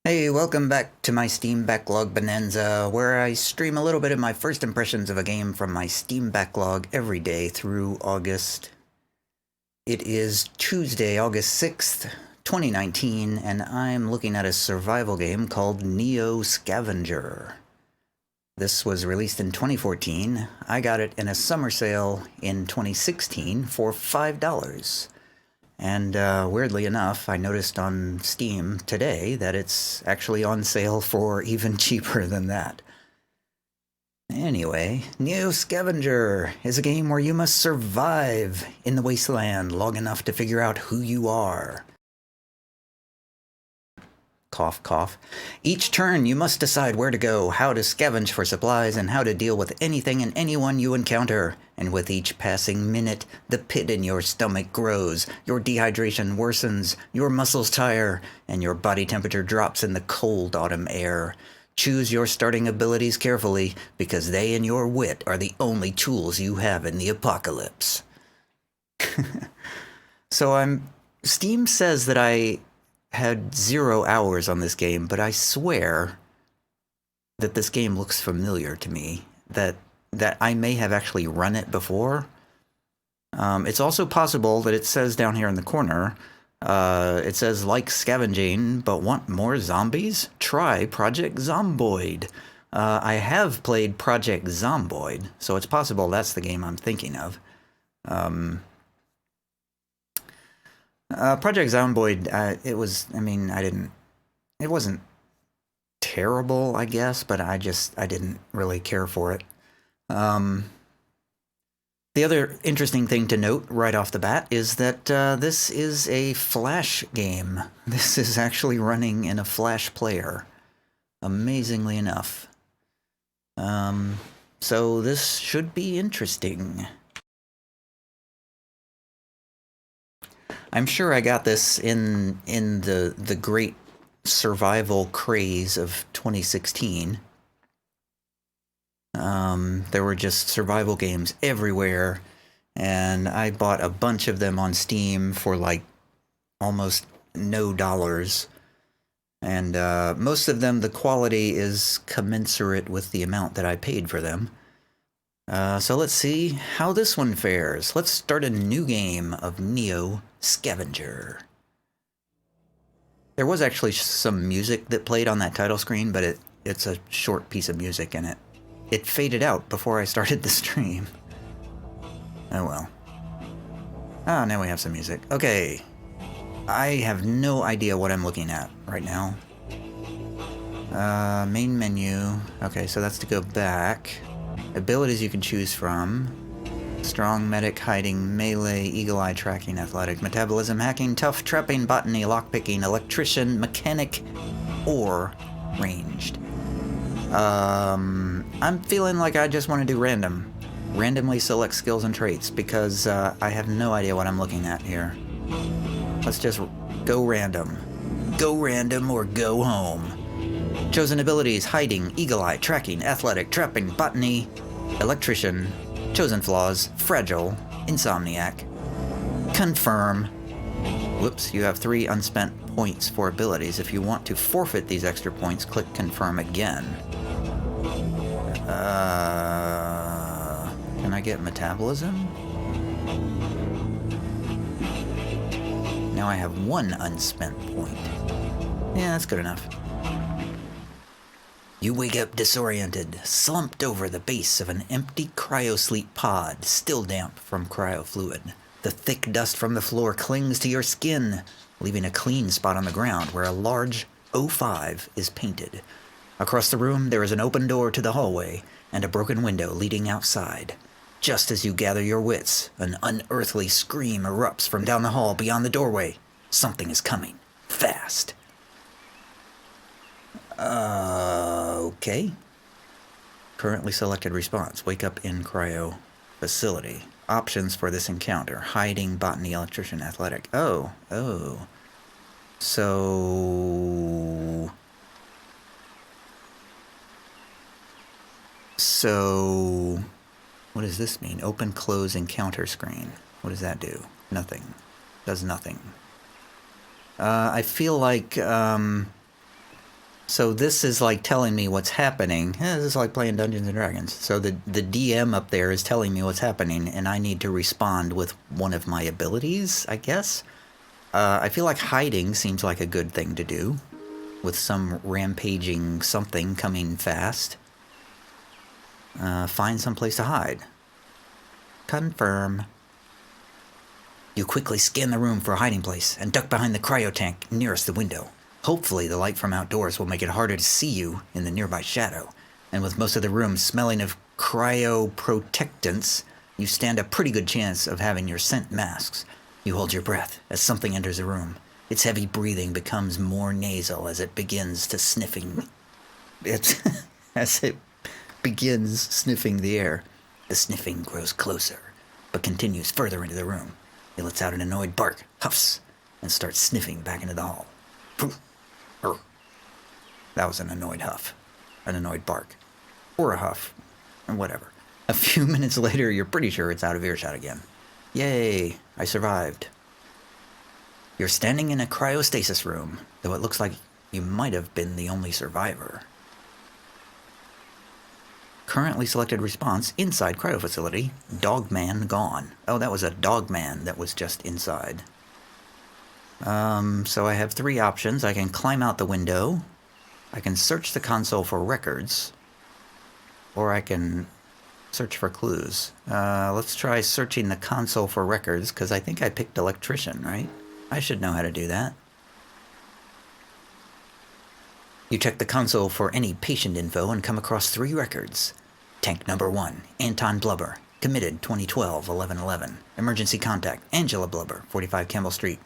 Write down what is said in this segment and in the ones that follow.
Hey, welcome back to my Steam Backlog Bonanza, where I stream a little bit of my first impressions of a game from my Steam Backlog every day through August. It is Tuesday, August 6th, 2019, and I'm looking at a survival game called NEO Scavenger. This was released in 2014. I got it in a summer sale in 2016 for $5. And weirdly enough, I noticed on Steam today that it's actually on sale for even cheaper than that. Anyway, NEO Scavenger is a game where you must survive in the wasteland long enough to figure out who you are. Cough, cough. Each turn, you must decide where to go, how to scavenge for supplies, and how to deal with anything and anyone you encounter. And with each passing minute, the pit in your stomach grows, your dehydration worsens, your muscles tire, and your body temperature drops in the cold autumn air. Choose your starting abilities carefully, because they and your wit are the only tools you have in the apocalypse. Steam says that I had 0 hours on this game, but I swear that this game looks familiar to me, that I may have actually run it before. It's also possible that it says down here in the corner, it says, like scavenging, but want more zombies? Try Project Zomboid. I have played Project Zomboid, so it's possible that's the game I'm thinking of. Project Zomboid, it wasn't terrible, I guess, but I didn't really care for it. The other interesting thing to note right off the bat is that this is a Flash game. This is actually running in a Flash player, amazingly enough. So this should be interesting. I'm sure I got this in the great survival craze of 2016. There were just survival games everywhere, and I bought a bunch of them on Steam for like almost no dollars. And most of them, the quality is commensurate with the amount that I paid for them. So let's see how this one fares. Let's start a new game of NEO Scavenger. There was actually some music that played on that title screen, but it's a short piece of music, and it faded out before I started the stream. Oh well. Ah, now we have some music. Okay. I have no idea what I'm looking at right now. Main menu. Okay, so that's to go back. Abilities you can choose from: strong, medic, hiding, melee, eagle eye, tracking, athletic, metabolism, hacking, tough, trapping, botany, lockpicking, electrician, mechanic, or ranged. I'm feeling like I just want to do random. Randomly select skills and traits, because I have no idea what I'm looking at here. Let's just go random. Go random or go home. Chosen abilities: hiding, eagle eye, tracking, athletic, trapping, botany, electrician. Chosen flaws: fragile, insomniac. Confirm. Whoops, you have 3 unspent points for abilities. If you want to forfeit these extra points, click confirm again. Can I get metabolism? Now I have 1 unspent point. Yeah, that's good enough. You wake up disoriented, slumped over the base of an empty cryosleep pod, still damp from cryofluid. The thick dust from the floor clings to your skin, leaving a clean spot on the ground where a large O5 is painted. Across the room, there is an open door to the hallway and a broken window leading outside. Just as you gather your wits, an unearthly scream erupts from down the hall beyond the doorway. Something is coming. Fast. Okay. Currently selected response: wake up in cryo facility. Options for this encounter: hiding, botany, electrician, athletic. Oh. So, what does this mean? Open, close, encounter screen. What does that do? Nothing. Does nothing. I feel like, So this is like telling me what's happening. This is like playing Dungeons & Dragons. So the DM up there is telling me what's happening, and I need to respond with one of my abilities, I guess. I feel like hiding seems like a good thing to do, with some rampaging something coming fast. Find some place to hide. Confirm. You quickly scan the room for a hiding place and duck behind the cryo tank nearest the window. Hopefully the light from outdoors will make it harder to see you in the nearby shadow. And with most of the room smelling of cryoprotectants, you stand a pretty good chance of having your scent masks. You hold your breath as something enters the room. Its heavy breathing becomes more nasal as it begins to sniffing. As it begins sniffing the air. The sniffing grows closer, but continues further into the room. It lets out an annoyed bark, huffs, and starts sniffing back into the hall. That was an annoyed huff, an annoyed bark, or a huff, or whatever. A few minutes later, you're pretty sure it's out of earshot again. Yay, I survived. You're standing in a cryostasis room, though it looks like you might have been the only survivor. Currently selected response, inside cryo facility, dogman gone. Oh, that was a dogman that was just inside. So I have 3 options. I can climb out the window, I can search the console for records, or I can search for clues. Let's try searching the console for records, because I think I picked electrician, right? I should know how to do that. You check the console for any patient info and come across 3 records. Tank number 1, Anton Blubber, committed 2012, 11/11. Emergency contact, Angela Blubber, 45 Campbell Street,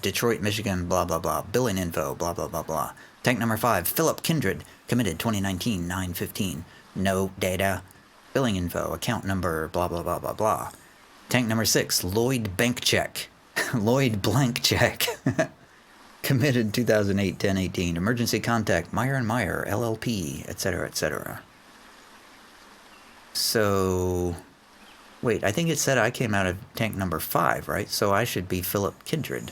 Detroit, Michigan, blah, blah, blah. Billing info, blah, blah, blah, blah. Tank number 5, Philip Kindred, committed 2019, 9/15. No data. Billing info, account number, blah, blah, blah, blah, blah. Tank number 6, Lloyd Bank Check. Lloyd Blank Check. Committed 2008, 10/18. Emergency contact, Meyer & Meyer, LLP, etc., etc. So, wait, I think it said I came out of tank number 5, right? So I should be Philip Kindred.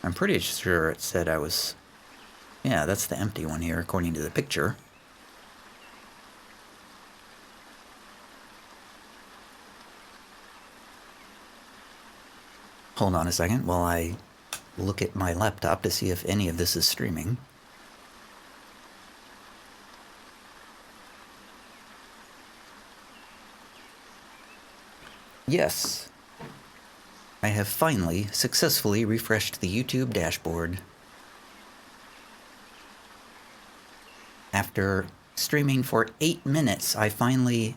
I'm pretty sure it said I was... Yeah, that's the empty one here, according to the picture. Hold on a second while I look at my laptop to see if any of this is streaming. Yes, I have finally successfully refreshed the YouTube dashboard. After streaming for 8 minutes, I finally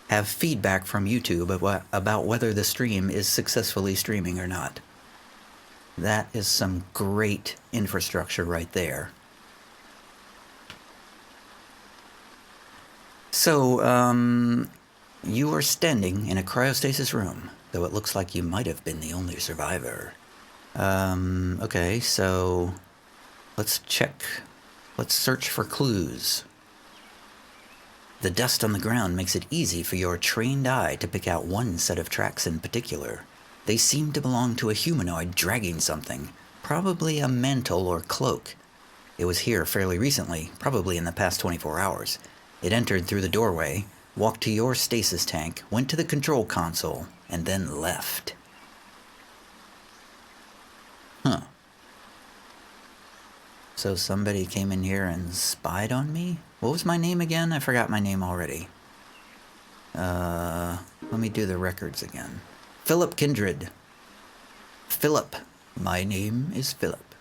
have feedback from YouTube about whether the stream is successfully streaming or not. That is some great infrastructure right there. So, you are standing in a cryostasis room, though it looks like you might have been the only survivor. Okay, so let's check. Let's search for clues. The dust on the ground makes it easy for your trained eye to pick out one set of tracks in particular. They seem to belong to a humanoid dragging something, probably a mantle or cloak. It was here fairly recently, probably in the past 24 hours. It entered through the doorway, walked to your stasis tank, went to the control console, and then left. Huh. So somebody came in here and spied on me? What was my name again? I forgot my name already. Let me do the records again. Philip Kindred. Philip. My name is Philip.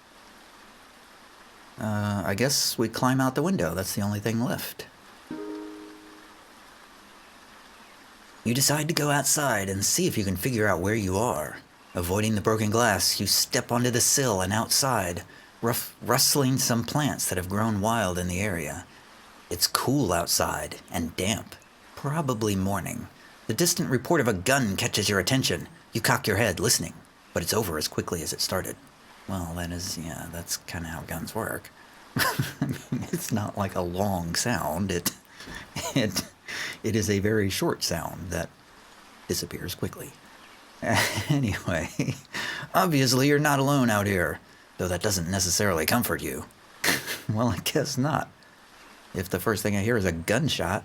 I guess we climb out the window. That's the only thing left. You decide to go outside and see if you can figure out where you are. Avoiding the broken glass, you step onto the sill and outside, rustling some plants that have grown wild in the area. It's cool outside and damp. Probably morning. The distant report of a gun catches your attention. You cock your head, listening, but it's over as quickly as it started. Well, that's kind of how guns work. I mean, it's not like a long sound. It is a very short sound that disappears quickly. Anyway, obviously you're not alone out here, though that doesn't necessarily comfort you. Well, I guess not. If the first thing I hear is a gunshot.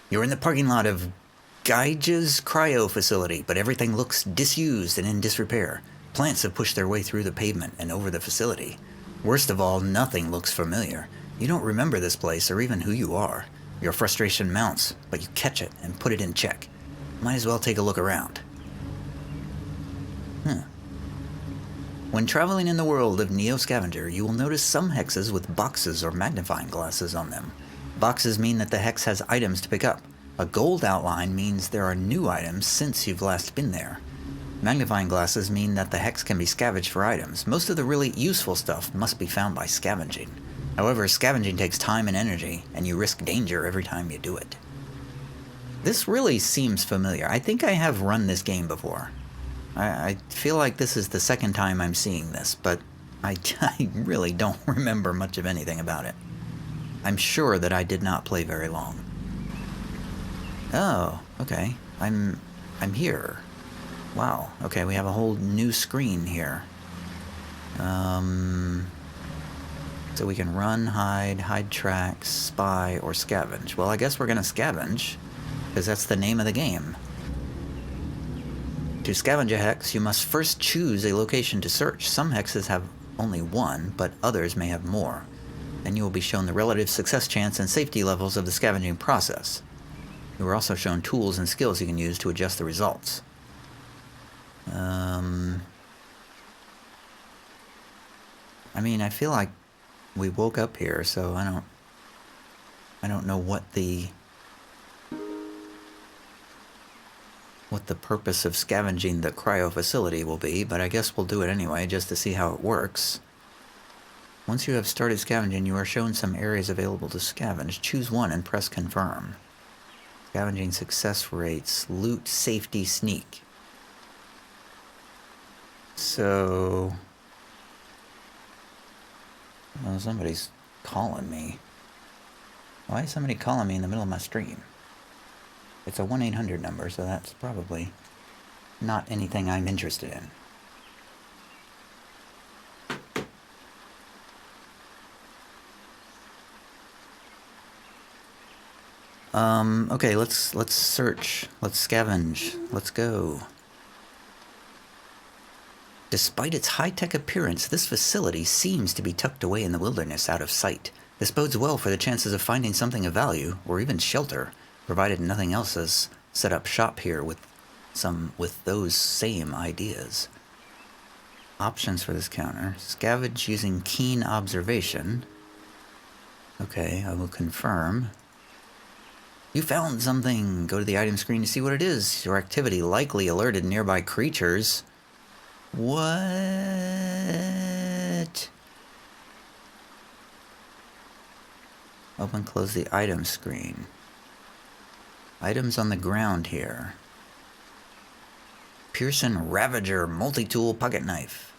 You're in the parking lot of Geige's cryo facility, but everything looks disused and in disrepair. Plants have pushed their way through the pavement and over the facility. Worst of all, nothing looks familiar. You don't remember this place or even who you are. Your frustration mounts, but you catch it and put it in check. Might as well take a look around. When traveling in the world of NEO Scavenger, you will notice some hexes with boxes or magnifying glasses on them. Boxes mean that the hex has items to pick up. A gold outline means there are new items since you've last been there. Magnifying glasses mean that the hex can be scavenged for items. Most of the really useful stuff must be found by scavenging. However, scavenging takes time and energy, and you risk danger every time you do it. This really seems familiar. I think I have run this game before. I feel like this is the second time I'm seeing this, but I really don't remember much of anything about it. I'm sure that I did not play very long. Oh, okay. I'm here. Wow. Okay, we have a whole new screen here. So we can run, hide tracks, spy, or scavenge. Well, I guess we're gonna scavenge, because that's the name of the game. To scavenge a hex, you must first choose a location to search. Some hexes have only one, but others may have more. Then you will be shown the relative success chance and safety levels of the scavenging process. You are also shown tools and skills you can use to adjust the results. I mean, I feel like we woke up here, so I don't know what the purpose of scavenging the cryo facility will be, but I guess we'll do it anyway, just to see how it works. Once you have started scavenging, you are shown some areas available to scavenge. Choose one and press confirm. Scavenging success rates, loot, safety, sneak. So... well, somebody's calling me. Why is somebody calling me in the middle of my stream? It's a 1-800 number, so that's probably not anything I'm interested in. Okay, let's search. Let's scavenge. Let's go. Despite its high-tech appearance, this facility seems to be tucked away in the wilderness out of sight. This bodes well for the chances of finding something of value, or even shelter, provided nothing else has set up shop here with those same ideas. Options for this counter. Scavenge using keen observation. Okay, I will confirm. You found something! Go to the item screen to see what it is. Your activity likely alerted nearby creatures. What? Open, close the item screen. Items on the ground here. Pearson Ravager multi-tool pocket knife.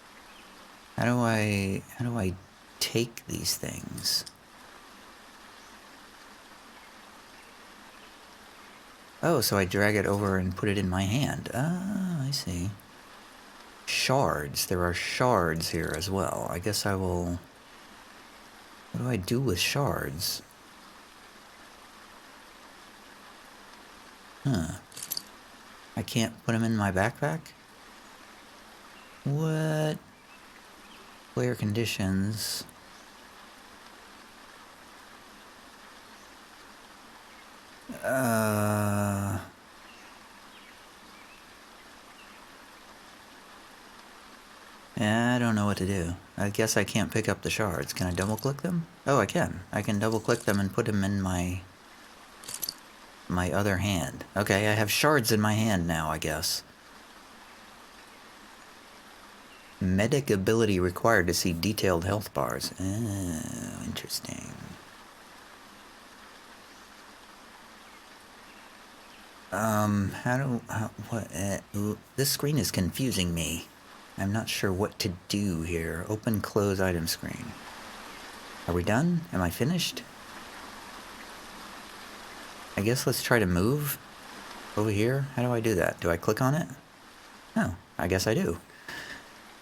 How do I take these things? Oh, so I drag it over and put it in my hand. Ah, I see. Shards. There are shards here as well. I guess I will... what do I do with shards? Huh. I can't put them in my backpack? What? Player conditions. I don't know what to do. I guess I can't pick up the shards. Can I double click them? Oh, I can. I can double click them and put them in my other hand. Okay, I have shards in my hand now, I guess. Medic ability required to see detailed health bars. Oh, interesting. This screen is confusing me. I'm not sure what to do here. Open, close item screen. Are we done? Am I finished? I guess let's try to move over here. How do I do that? Do I click on it? Oh, I guess I do.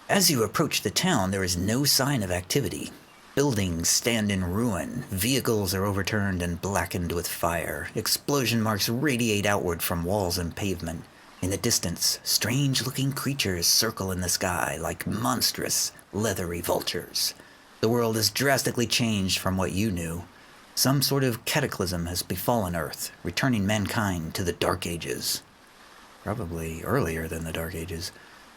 As you approach the town, there is no sign of activity. Buildings stand in ruin, vehicles are overturned and blackened with fire, explosion marks radiate outward from walls and pavement. In the distance, strange-looking creatures circle in the sky like monstrous, leathery vultures. The world has drastically changed from what you knew. Some sort of cataclysm has befallen Earth, returning mankind to the Dark Ages. Probably earlier than the Dark Ages.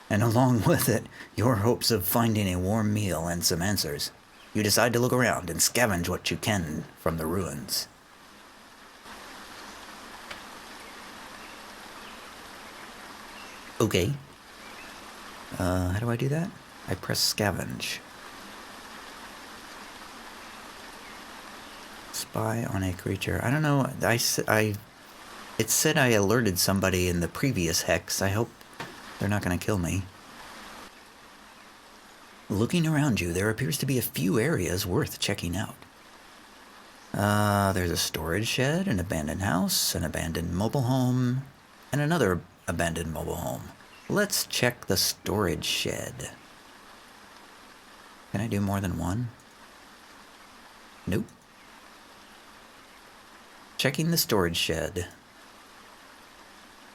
And along with it, your hopes of finding a warm meal and some answers. You decide to look around and scavenge what you can from the ruins. Okay. How do I do that? I press scavenge. Spy on a creature. I don't know. It said I alerted somebody in the previous hex. I hope they're not going to kill me. Looking around you, there appears to be a few areas worth checking out. There's a storage shed, an abandoned house, an abandoned mobile home, and another abandoned mobile home. Let's check the storage shed. Can I do more than one? Nope. Checking the storage shed.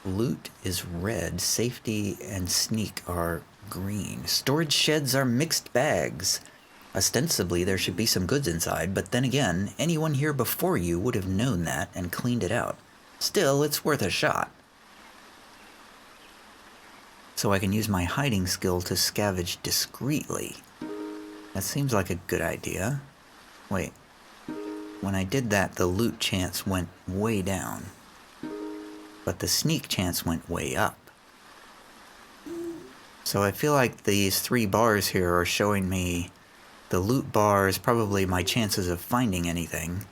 Loot is red, safety and sneak are green. Storage sheds are mixed bags. Ostensibly, there should be some goods inside, but then again, anyone here before you would have known that and cleaned it out. Still, it's worth a shot. So I can use my hiding skill to scavenge discreetly. That seems like a good idea. Wait. When I did that, the loot chance went way down. But the sneak chance went way up. So I feel like these 3 bars here are showing me the loot bar is probably my chances of finding anything.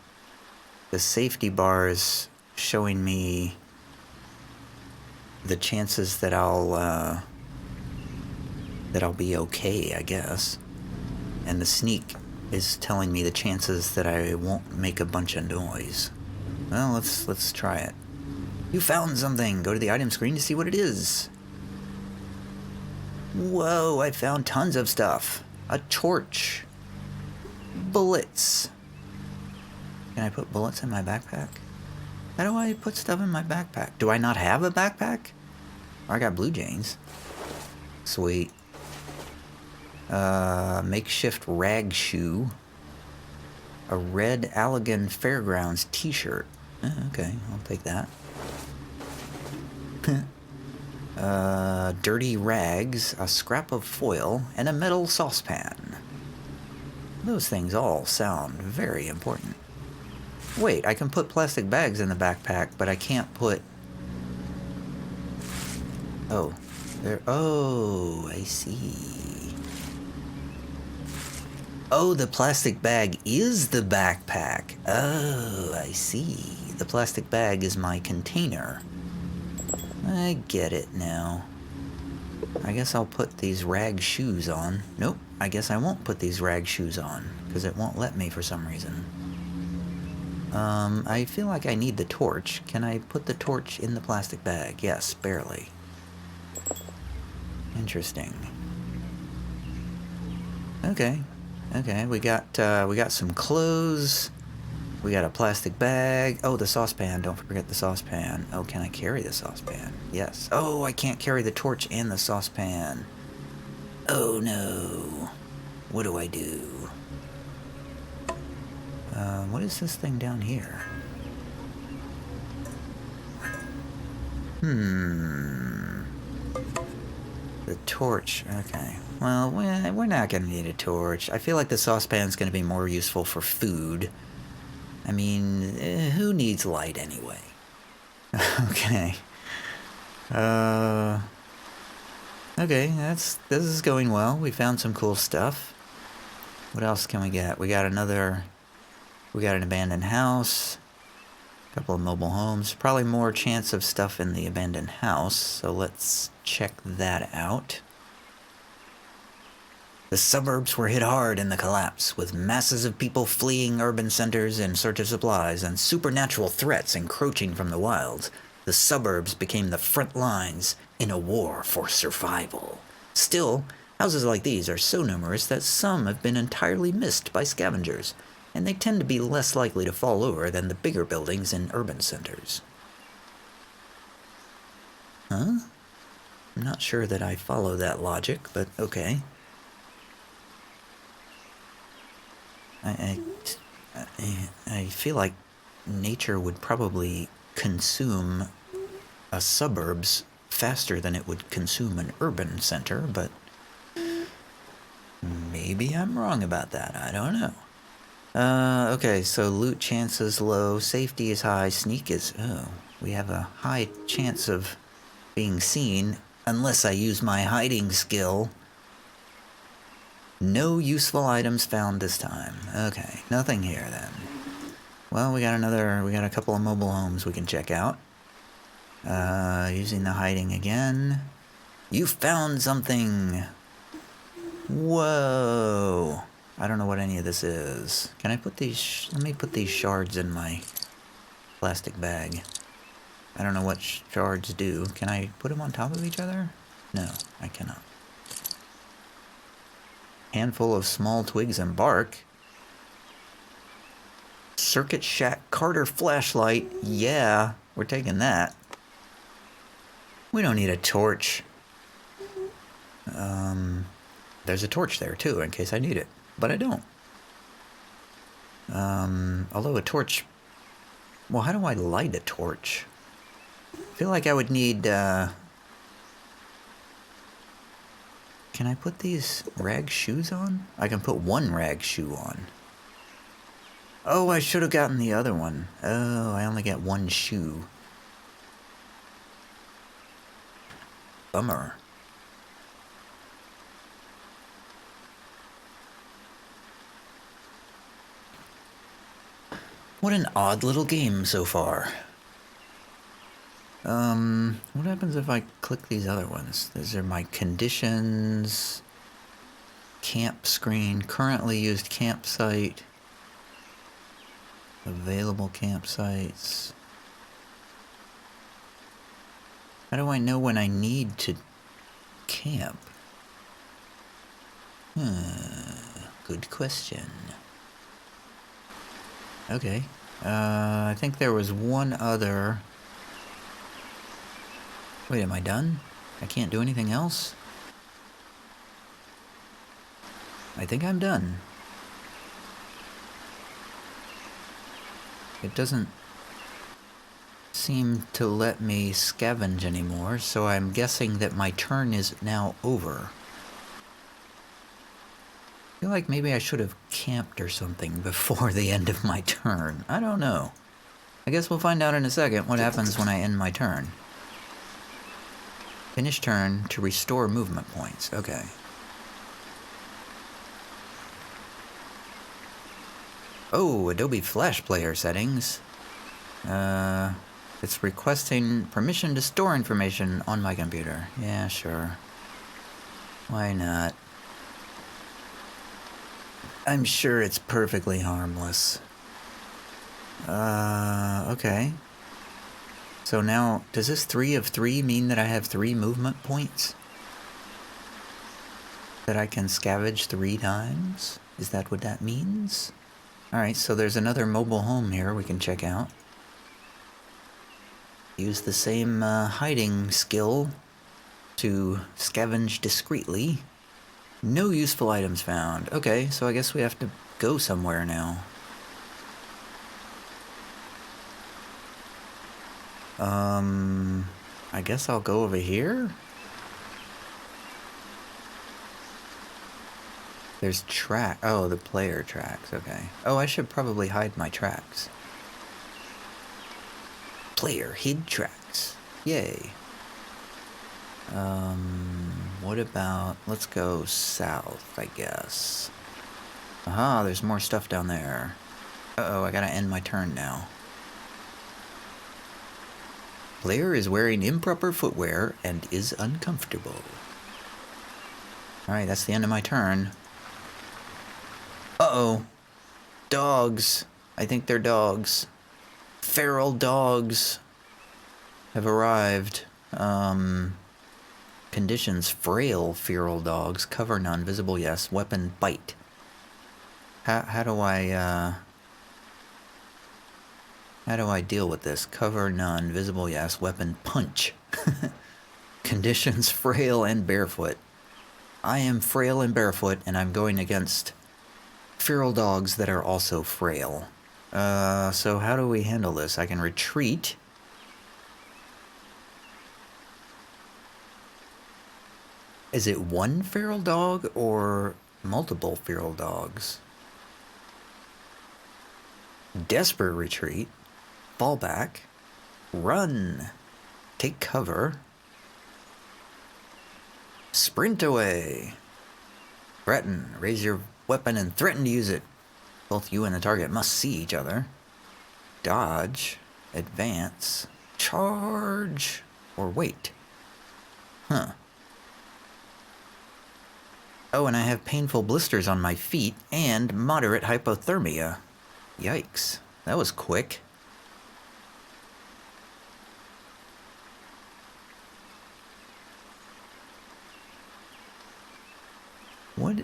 The safety bar is showing me the chances that I'll be okay, I guess. And the sneak is telling me the chances that I won't make a bunch of noise. Well, let's try it. You found something! Go to the item screen to see what it is. Whoa, I found tons of stuff. A torch. Bullets. Can I put bullets in my backpack? How do I put stuff in my backpack? Do I not have a backpack? I got blue jeans. Sweet. Makeshift rag shoe. A red Allegan Fairgrounds t-shirt. Okay, I'll take that. Dirty rags, a scrap of foil, and a metal saucepan. Those things all sound very important. Wait, I can put plastic bags in the backpack, but I can't put... Oh, there... Oh, I see. Oh, the plastic bag is the backpack. Oh, I see. The plastic bag is my container. I get it now. I guess I'll put these rag shoes on. Nope, I guess I won't put these rag shoes on, because it won't let me for some reason. I feel like I need the torch. Can I put the torch in the plastic bag? Yes, barely. Interesting. Okay, we got some clothes. We got a plastic bag. Oh, the saucepan. Don't forget the saucepan. Oh, can I carry the saucepan? Yes. Oh, I can't carry the torch and the saucepan. Oh, no. What do I do? What is this thing down here? The torch. Okay. Well, we're not going to need a torch. I feel like the saucepan's going to be more useful for food. I mean, who needs light anyway? Okay. Okay, this is going well. We found some cool stuff. What else can we get? We got an abandoned house. A couple of mobile homes. Probably more chance of stuff in the abandoned house, so let's check that out. The suburbs were hit hard in the collapse, with masses of people fleeing urban centers in search of supplies and supernatural threats encroaching from the wilds. The suburbs became the front lines in a war for survival. Still, Houses like these are so numerous that some have been entirely missed by scavengers, and they tend to be less likely to fall over than the bigger buildings in urban centers. Huh? I'm not sure that I follow that logic, but okay. I feel like nature would probably consume a suburbs faster than it would consume an urban center, but maybe I'm wrong about that. I don't know. Okay, so loot chances low, safety is high, sneak is... Oh, we have a high chance of being seen unless I use my hiding skill. No useful items found this time. Okay, nothing here then. Well, we got a couple of mobile homes we can check out. Using the hiding again. You found something! Whoa! I don't know what any of this is. Can I put these... Let me put these shards in my plastic bag. I don't know what shards do. Can I put them on top of each other? No, I cannot. Handful of small twigs and bark. Circuit shack Carter flashlight. Yeah, we're taking that. We don't need a torch. There's a torch there too, in case I need it. But I don't. Although a torch... Well, how do I light a torch? I feel like I would need, Can I put these rag shoes on? I can put one rag shoe on. Oh, I should have gotten the other one. Oh, I only get one shoe. Bummer. What an odd little game so far. What happens if I click these other ones? These are my conditions, camp screen, currently used campsite, available campsites. How do I know when I need to camp? Good question. Okay. I think there was one other... Wait, am I done? I can't do anything else? I think I'm done. It doesn't seem to let me scavenge anymore, so I'm guessing that my turn is now over. I feel like maybe I should have camped or something before the end of my turn. I don't know. I guess we'll find out in a second what happens when I end my turn. Finish turn to restore movement points. Okay. Oh, Adobe Flash Player settings. It's requesting permission to store information on my computer. Yeah, sure. Why not? I'm sure it's perfectly harmless. Okay. So now, does this 3 of 3 mean that I have 3 movement points? That I can scavenge 3 times? Is that what that means? Alright, so there's another mobile home here we can check out. Use the same hiding skill to scavenge discreetly. No useful items found. Okay, so I guess we have to go somewhere now. I guess I'll go over here? There's oh, the player tracks, okay. Oh, I should probably hide my tracks. Player hid tracks. Yay. What about, let's go south, I guess. Aha, there's more stuff down there. Uh-oh, I gotta end my turn now. Player is wearing improper footwear and is uncomfortable. Alright, that's the end of my turn. Uh-oh. Dogs. I think they're dogs. Feral dogs have arrived. Conditions frail feral dogs. Cover none. Visible yes. Weapon bite. How do I deal with this? Cover none. Visible yes. Weapon punch. Conditions frail and barefoot. I am frail and barefoot, and I'm going against feral dogs that are also frail. So how do we handle this? I can retreat. Is it one feral dog or multiple feral dogs? Desperate retreat. Fall back. Run. Take cover. Sprint away. Threaten. Raise your weapon and threaten to use it. Both you and the target must see each other. Dodge. Advance. Charge. Or wait. Huh. Oh, and I have painful blisters on my feet and moderate hypothermia. Yikes. That was quick. What?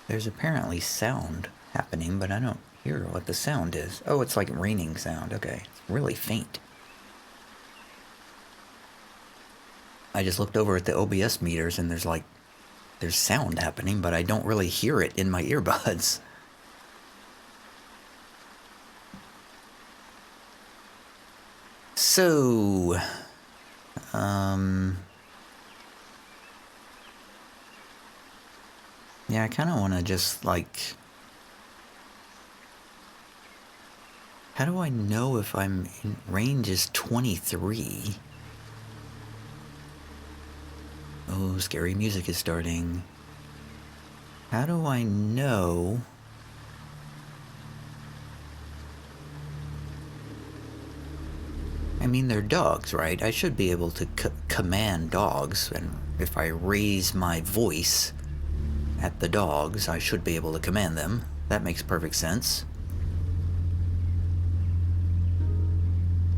There's apparently sound happening, but I don't hear what the sound is. Oh, it's like raining sound. Okay. It's really faint. I just looked over at the OBS meters and there's sound happening, but I don't really hear it in my earbuds. So, yeah, I kind of want to just how do I know if I'm in range is 23? Oh, scary music is starting. How do I know? I mean, they're dogs, right? I should be able to command dogs, and if I raise my voice at the dogs, I should be able to command them. That makes perfect sense.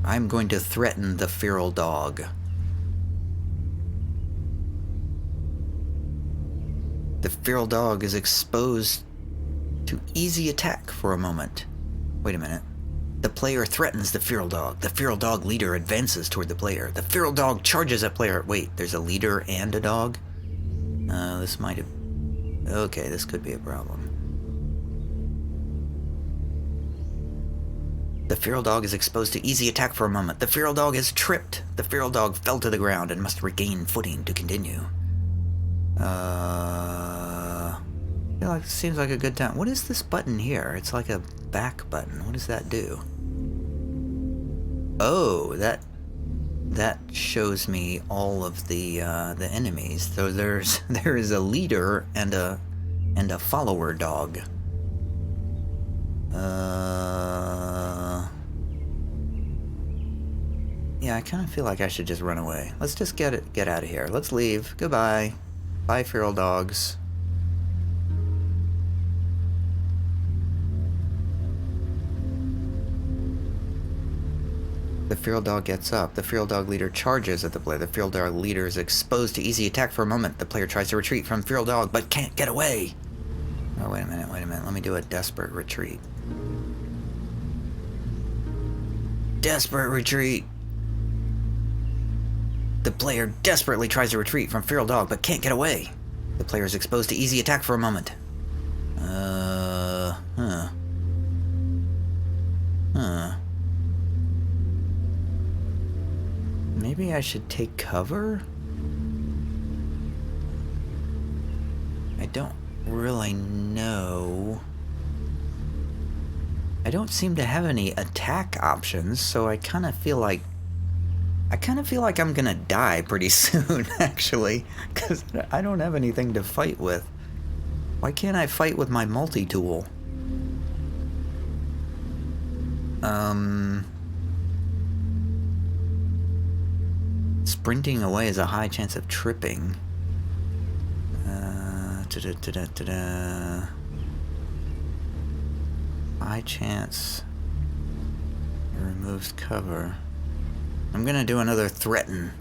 I'm going to threaten the feral dog. The feral dog is exposed to easy attack for a moment. Wait a minute. The player threatens the feral dog. The feral dog leader advances toward the player. The feral dog charges at player. Wait, there's a leader and a dog? This might have... Okay, this could be a problem. The feral dog is exposed to easy attack for a moment. The feral dog is tripped. The feral dog fell to the ground and must regain footing to continue. Seems like a good time. What is this button here? It's like a back button. What does that do? Oh, that shows me all of the enemies. So there is a leader and a follower dog. Yeah, I kind of feel like I should just run away. Let's just get out of here. Let's leave. Goodbye. Bye, feral dogs. The feral dog gets up. The feral dog leader charges at the player. The feral dog leader is exposed to easy attack for a moment. The player tries to retreat from feral dog, but can't get away. Oh, wait a minute. Let me do a desperate retreat. Desperate retreat. The player desperately tries to retreat from feral dog, but can't get away. The player is exposed to easy attack for a moment. Maybe I should take cover? I don't really know. I don't seem to have any attack options, so I kind of feel like I'm gonna die pretty soon, actually, because I don't have anything to fight with. Why can't I fight with my multi-tool? Sprinting away is a high chance of tripping. High chance. It removes cover. I'm gonna do another threaten.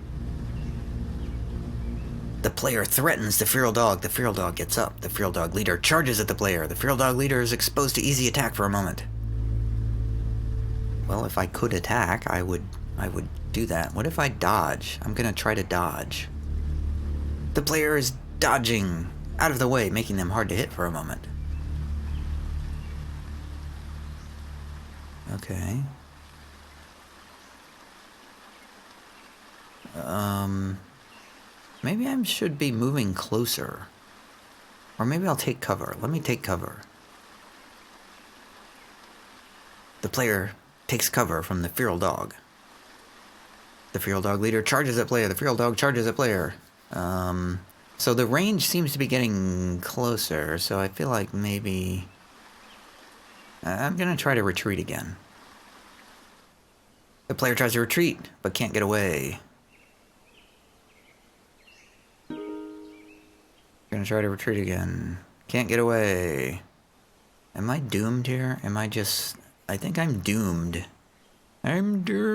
The player threatens the feral dog. The feral dog gets up. The feral dog leader charges at the player. The feral dog leader is exposed to easy attack for a moment. Well, if I could attack, I would do that. What if I dodge? I'm gonna try to dodge. The player is dodging out of the way, making them hard to hit for a moment. Okay. Maybe I should be moving closer. Or maybe I'll take cover. Let me take cover. The player takes cover from the feral dog. The feral dog leader charges at player. The feral dog charges at player. So the range seems to be getting closer, so I feel like maybe... I'm gonna try to retreat again. The player tries to retreat, but can't get away. Gonna try to retreat again. Can't get away. Am I doomed here? Am I just... I think I'm doomed. I'm doomed.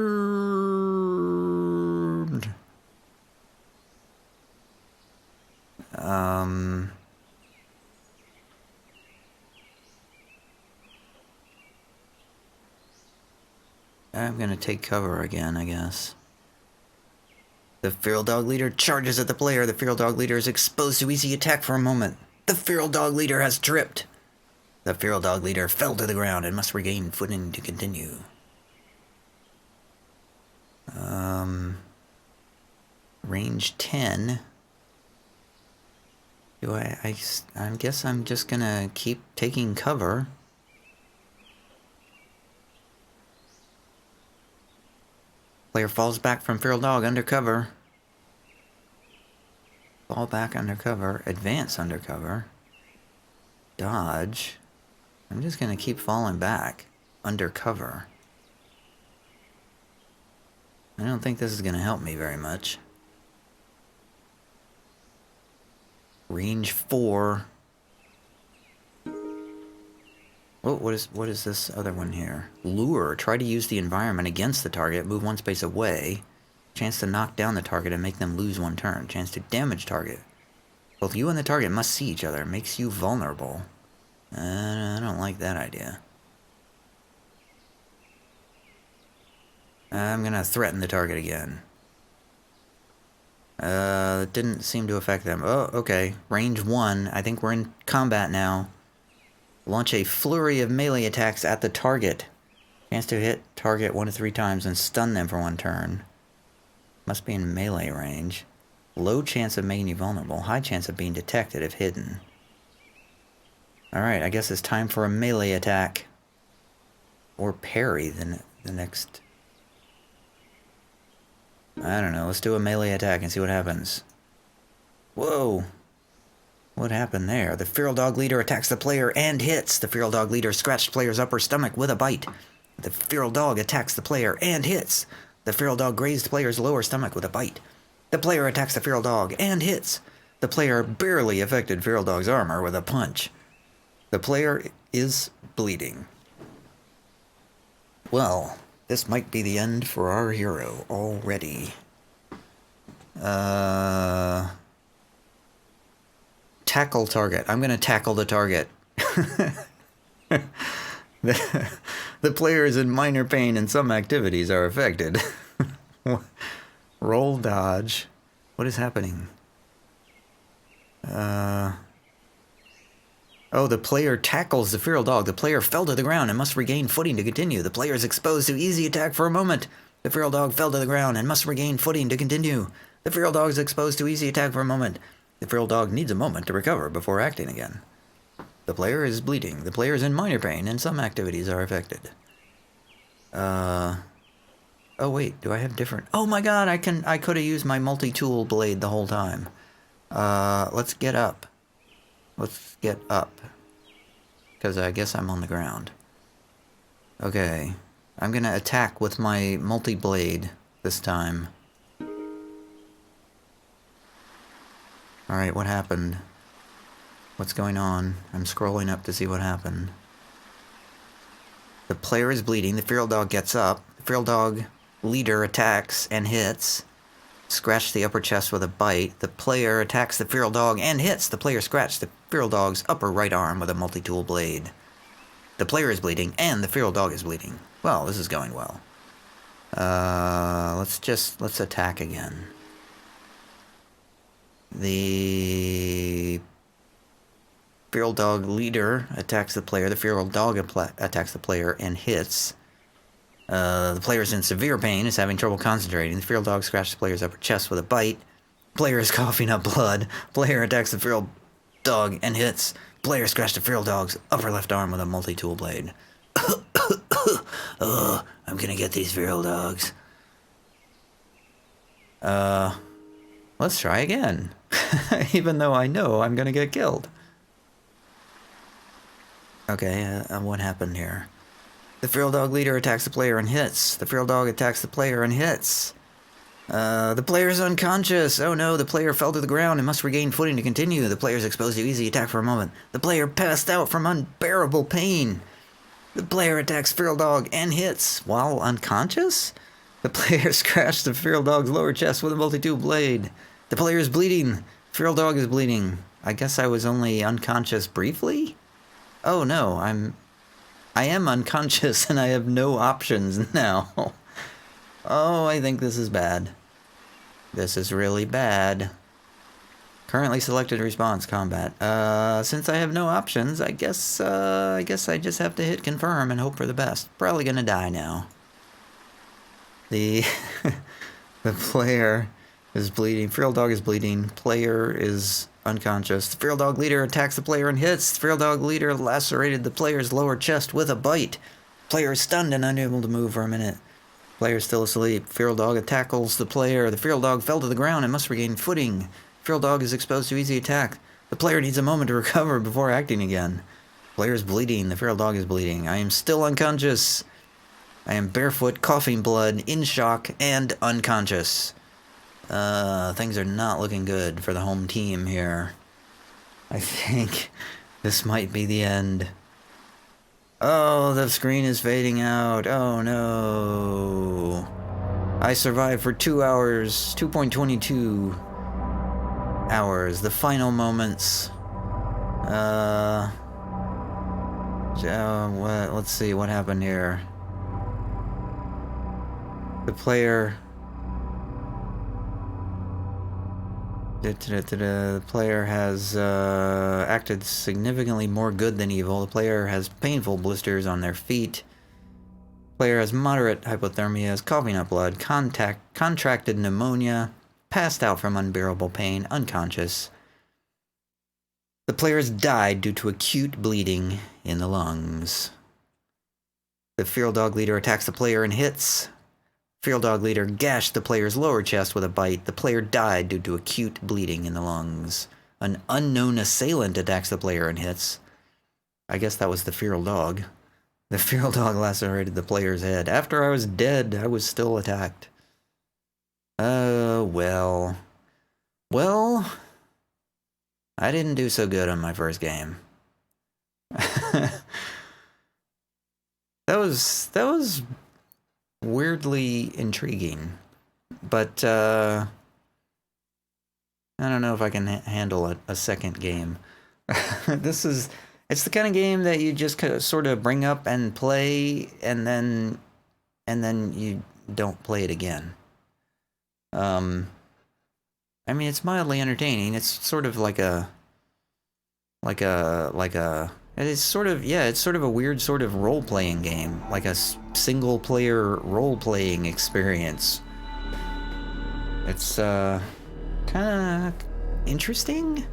I'm gonna take cover again, I guess. The feral dog leader charges at the player. The feral dog leader is exposed to easy attack for a moment. The feral dog leader has tripped. The feral dog leader fell to the ground and must regain footing to continue. Range 10. Do I guess I'm just gonna keep taking cover. Player falls back from feral dog under cover. Fall back under cover. Advance under cover. Dodge. I'm just gonna keep falling back under cover. I don't think this is gonna help me very much. Range 4. Oh, what is this other one here? Lure. Try to use the environment against the target. Move one space away. Chance to knock down the target and make them lose one turn. Chance to damage target. Both you and the target must see each other. Makes you vulnerable. I don't like that idea. I'm gonna threaten the target again. It didn't seem to affect them. Oh, okay. Range 1. I think we're in combat now. Launch a flurry of melee attacks at the target. Chance to hit target 1 to 3 times and stun them for 1 turn. Must be in melee range. Low chance of making you vulnerable. High chance of being detected if hidden. Alright, I guess it's time for a melee attack. Or parry the next... I don't know, let's do a melee attack and see what happens. Whoa! What happened there? The feral dog leader attacks the player and hits. The feral dog leader scratched player's upper stomach with a bite. The feral dog attacks the player and hits. The feral dog grazed player's lower stomach with a bite. The player attacks the feral dog and hits. The player barely affected feral dog's armor with a punch. The player is bleeding. Well, this might be the end for our hero already. Tackle target. I'm going to tackle the target. The player is in minor pain and some activities are affected. Roll dodge. What is happening? Oh, the player tackles the feral dog. The player fell to the ground and must regain footing to continue. The player is exposed to easy attack for a moment. The feral dog fell to the ground and must regain footing to continue. The feral dog is exposed to easy attack for a moment. The feral dog needs a moment to recover before acting again. The player is bleeding. The player is in minor pain and some activities are affected. Oh wait, do I have different... Oh my god, I could have used my multi-tool blade the whole time. Let's get up. Let's get up. Because I guess I'm on the ground. Okay. I'm gonna attack with my multi-blade this time. Alright, what happened? What's going on? I'm scrolling up to see what happened. The player is bleeding. The feral dog gets up. The feral dog leader attacks and hits. Scratch the upper chest with a bite. The player attacks the feral dog and hits. The player scratched the feral dog's upper right arm with a multi-tool blade. The player is bleeding and the feral dog is bleeding. Well, this is going well. Let's attack again. The feral dog leader attacks the player. The feral dog attacks the player and hits. The player is in severe pain, is having trouble concentrating. The feral dog scratches the player's upper chest with a bite. Player is coughing up blood. Player attacks the feral dog and hits. Player scratched the feral dog's upper left arm with a multi-tool blade. Oh, I'm gonna get these feral dogs. Let's try again. Even though I know I'm gonna get killed. Okay, what happened here? The feral dog leader attacks the player and hits. The feral dog attacks the player and hits. The player is unconscious. Oh no, the player fell to the ground and must regain footing to continue. The player is exposed to easy attack for a moment. The player passed out from unbearable pain. The player attacks feral dog and hits while unconscious. The player scratched the feral dog's lower chest with a multi-tool blade. The player is bleeding. Feral dog is bleeding. I guess I was only unconscious briefly? Oh no, I am unconscious and I have no options now. Oh, I think this is bad. This is really bad. Currently selected response combat. Since I have no options, I guess I just have to hit confirm and hope for the best. Probably gonna die now. The the player is bleeding. Feral dog is bleeding. Player is unconscious. The feral dog leader attacks the player and hits. The feral dog leader lacerated the player's lower chest with a bite. Player is stunned and unable to move for a minute. Player is still asleep. Feral dog tackles the player. The feral dog fell to the ground and must regain footing. Feral dog is exposed to easy attack. The player needs a moment to recover before acting again. Player is bleeding. The feral dog is bleeding. I am still unconscious. I am barefoot, coughing blood, in shock, and unconscious. Things are not looking good for the home team here. I think this might be the end. Oh, the screen is fading out. Oh no. I survived for 2 hours, 2.22 hours. The final moments. Let's see what happened here. The player... The player has acted significantly more good than evil. The player has painful blisters on their feet. The player has moderate hypothermia, has coughing up blood, contracted pneumonia, passed out from unbearable pain, unconscious. The player has died due to acute bleeding in the lungs. The feral dog leader attacks the player and hits. Feral dog leader gashed the player's lower chest with a bite. The player died due to acute bleeding in the lungs. An unknown assailant attacks the player and hits. I guess that was the feral dog. The feral dog lacerated the player's head. After I was dead, I was still attacked. Well, I didn't do so good on my first game. That was weirdly intriguing, but I don't know if I can handle a second game. It's the kind of game that you just sort of bring up and play, and then you don't play it again. I mean, it's mildly entertaining. It's sort of it's sort of a weird sort of role-playing game, like a single-player role-playing experience. It's kind of interesting.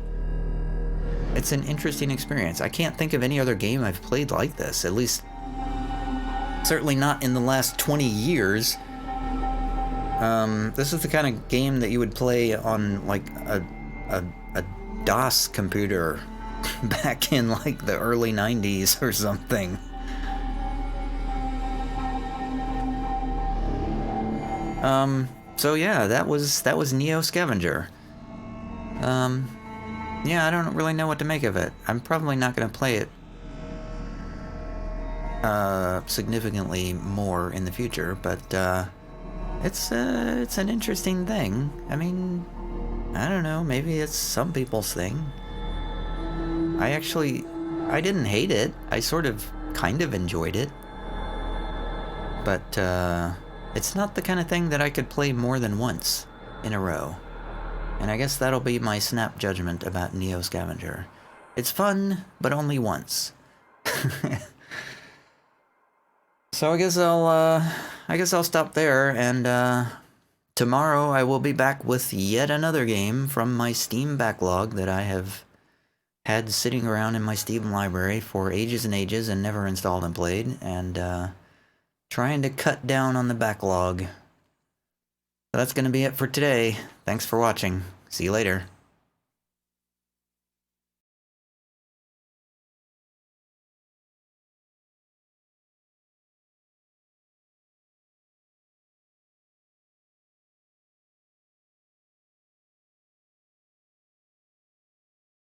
It's an interesting experience. I can't think of any other game I've played like this, at least certainly not in the last 20 years. This is the kind of game that you would play on like a DOS computer back in like the early 90s or something. So yeah, that was NEO Scavenger. Yeah, I don't really know what to make of it. I'm probably not going to play it significantly more in the future, but It's an interesting thing. I mean, I don't know, maybe it's some people's thing. I didn't hate it. I sort of, kind of enjoyed it. But, it's not the kind of thing that I could play more than once in a row. And I guess that'll be my snap judgment about NEO Scavenger. It's fun, but only once. So I guess I'll stop there, and tomorrow I will be back with yet another game from my Steam backlog that I have had sitting around in my Steam library for ages and ages and never installed and played, and trying to cut down on the backlog. So that's going to be it for today. Thanks for watching. See you later.